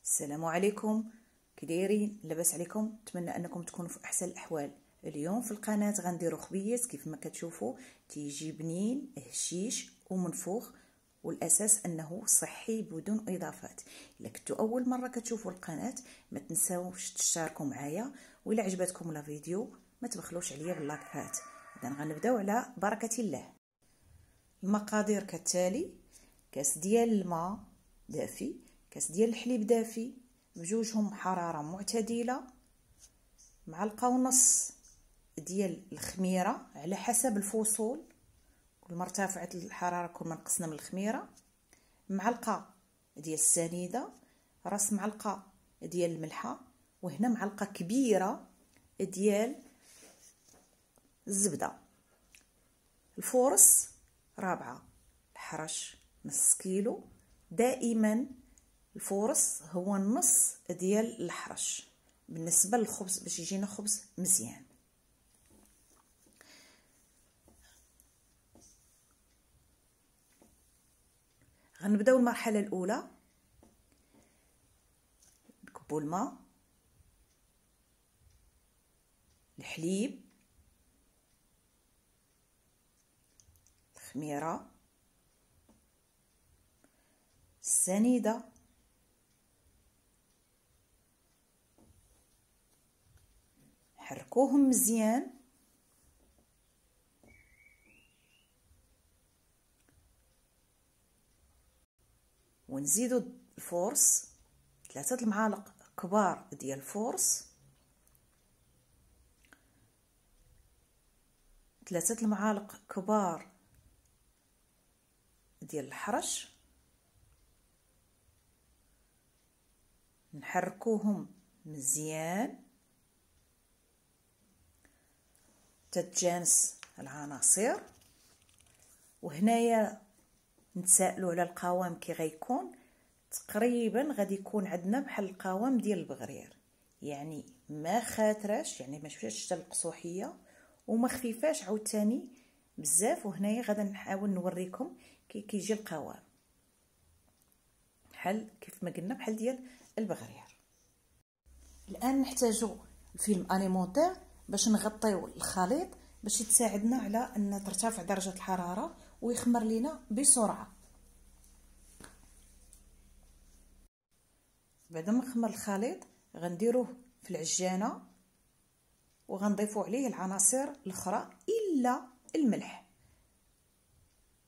السلام عليكم، كي دايرين؟ لاباس عليكم؟ نتمنى انكم تكونوا في احسن الاحوال. اليوم في القناه غنديروا خبيز كيف ما كتشوفوا، تيجي بنين هشيش ومنفوخ، والاساس انه صحي بدون اضافات. الا كنتوا اول مره كتشوفوا القناه ما تنساوش تشتركوا معايا، والا عجبتكم لا فيديو ما تبخلوش عليا باللايكات. اذا غنبداو على بركه الله. المقادير كالتالي: كاس ديال الماء دافي، كاس ديال الحليب دافي بجوجهم حراره معتدله، معلقه ونص ديال الخميره على حسب الفصول، كل ما ارتفعت الحراره كل ما نقصنا من الخميره، معلقه ديال السنيده، راس معلقه ديال الملحه، وهنا معلقه كبيره ديال الزبده. الفورص رابعه، الحرش نص كيلو. دائما الفورص هو النص ديال الحرش بالنسبه للخبز باش يجينا خبز مزيان. غنبداو المرحله الاولى. نكبوا الماء، الحليب، الخميره، السنيده، حركوهم مزيان، ونزيدوا الفورص 3 المعالق كبار ديال الفورص، 3 المعالق كبار ديال الحرش، نحركوهم مزيان تتجانس العناصر. وهنايا نتسائلوا على القوام كي غيكون. تقريبا غادي يكون عندنا بحال القوام ديال البغرير، يعني ما خاتراش، يعني ما شفتش حتى القصوحيه، وما خفيفاش عاوتاني بزاف. وهنايا غادا نحاول نوريكم كيجي القوام بحال كيف ما قلنا بحال ديال البغرير. الان نحتاجو الفيلم اليمونتير باش نغطيو الخليط باش يتساعدنا على ان ترتفع درجه الحراره ويخمر لينا بسرعه. بعد ما نخمر الخليط غنديروه في العجانه وغنضيفوا عليه العناصر الاخرى الا الملح.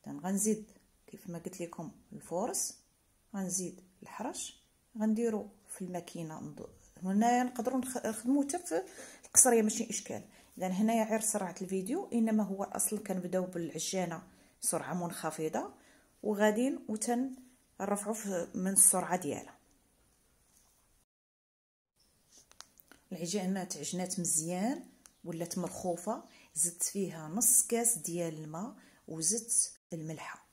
غنزيد كيف ما قلت لكم الفورص، غنزيد الحرش، غنديروا في الماكينه. هنايا نقدروا نخدموا حتى في القصريه ماشي اشكال. اذا هنايا غير سرعه الفيديو، انما هو الاصل كنبداو بالعجانه سرعه منخفضه وغادين نرفعوا من السرعه ديالها. العجانه تعجنات مزيان ولات مرخوفه، زدت فيها نص كاس ديال الماء وزدت الملحه.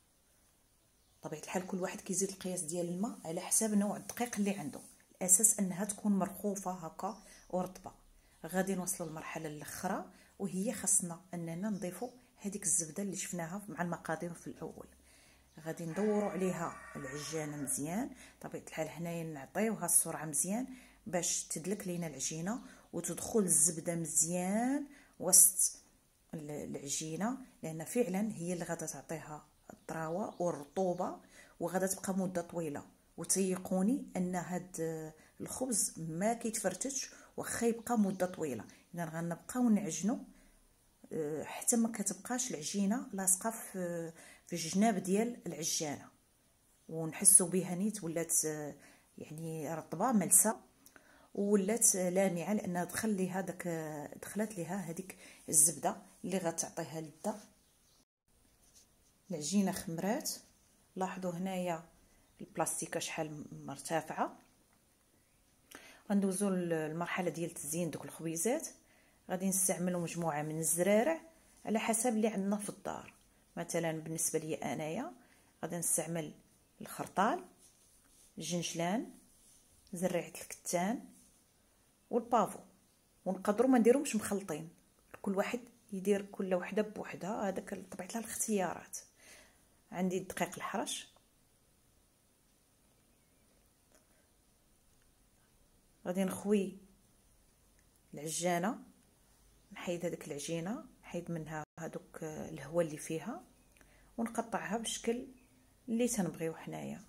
طبيعه الحال كل واحد كيزيد القياس ديال الماء على حساب نوع الدقيق اللي عنده. الاساس انها تكون مرخوفه هكا ورطبه. غادي نوصلوا للمرحله الاخرى، وهي خاصنا اننا نضيفوا هذيك الزبده اللي شفناها مع المقادير في الاول. غادي ندوروا عليها العجانه مزيان. طبيعه الحال هنايا نعطيوها السرعه مزيان باش تدلك لينا العجينه وتدخل الزبده مزيان وسط العجينه، لان فعلا هي اللي غادا تعطيها الطراوه والرطوبه وغادا تبقى مده طويله. وتيقوني ان هاد الخبز ما كيتفرتش واخا يبقى مده طويله. اذا غنبقاو نعجنوا حتى ما كتبقاش العجينه لاصقه في الجناب ديال العجانه، ونحسوا بها نيت ولات يعني رطبه ملسه ولات لامعه، لانها دخلت ليها هذيك الزبده اللي غتعطيها لذه. العجينه خمرات. لاحظوا هنايا البلاستيكه شحال مرتفعه. غندوزو للمرحله ديال تزيين دوك الخبيزات. غادي نستعملوا مجموعه من الزرارع على حسب اللي عندنا في الدار. مثلا بالنسبه لي انايا غادي نستعمل الخرطال، الجنجلان، زريعه الكتان والبافو. ونقدروا ما نديروهمش مخلطين، كل واحد يدير كل وحده بوحدها، هذاك طبيعه الاختيارات. عندي الدقيق الحرش، غادي نخوي العجانه، نحيد هذيك العجينه، نحيد منها هذوك الهواء اللي فيها، ونقطعها بالشكل اللي تنبغيو حنايا.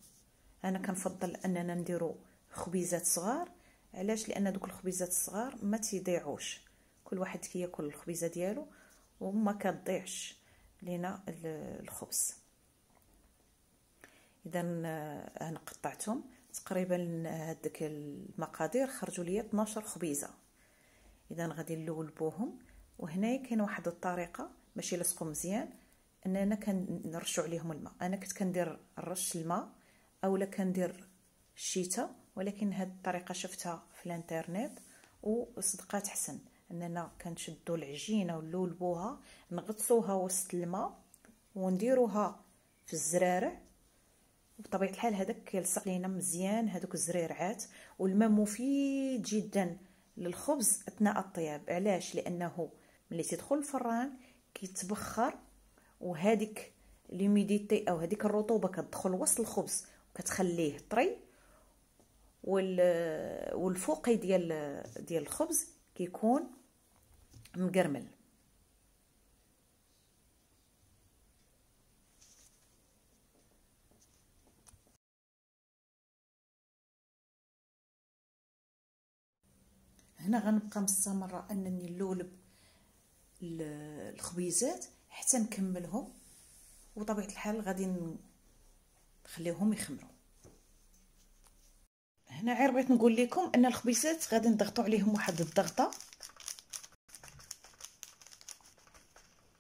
انا كنفضل اننا نديرو خبيزات صغار. علاش؟ لان دوك الخبيزات الصغار ما تيضيعوش، كل واحد كياكل الخبيزه ديالو وما كتضيعش لينا الخبز. اذا انا قطعتهم تقريبا. هذيك المقادير خرجوا لي 12 خبيزه. اذا غادي نلولبوهم. وهنايا كاين واحد الطريقه باش يلصقوا مزيان، اننا كنرشوا عليهم الماء. انا كنت كندير رش الماء اولا كندير الشتاء، ولكن هذه الطريقه شفتها في الانترنت وصدقات حسن. اننا كنشدوا العجينه ونلولبوها، نغطسوها وسط الماء ونديروها في الزرارع، وبطبيعه الحال هذاك كيلصق لينا مزيان هذوك الزريرعات. والماء مفيد جدا للخبز اثناء الطياب. علاش؟ لانه ملي تدخل الفران كيتبخر، وهذيك لوميديتي او هذيك الرطوبه كتدخل وسط الخبز وكتخليه طري، والفوقي ديال الخبز كيكون مقرمل. هنا غنبقى مستمره انني نلولب الخبيزات حتى نكملهم، وطبيعه الحال غادي نخليهم يخمروا. هنا غير بغيت نقول لكم ان الخبيزات غادي نضغطوا عليهم واحد الضغطه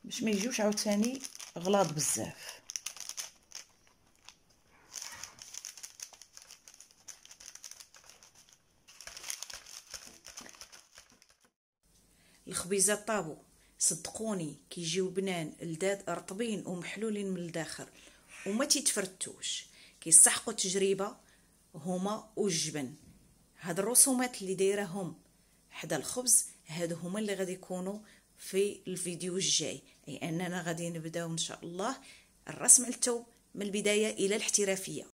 باش ما يجيوش عاوتاني غلاظ بزاف. الخبيزات طابو، صدقوني كيجيو بنان لذاذ رطبين ومحلولين من الداخل وما تيتفرتوش، كيستحقوا تجربه هما والجبن. هاد الرسومات اللي دايرهم حدا الخبز هادو هما اللي غادي يكونوا في الفيديو الجاي، اي اننا غادي نبداو ان شاء الله الرسم على الثوب من البدايه الى الاحترافيه.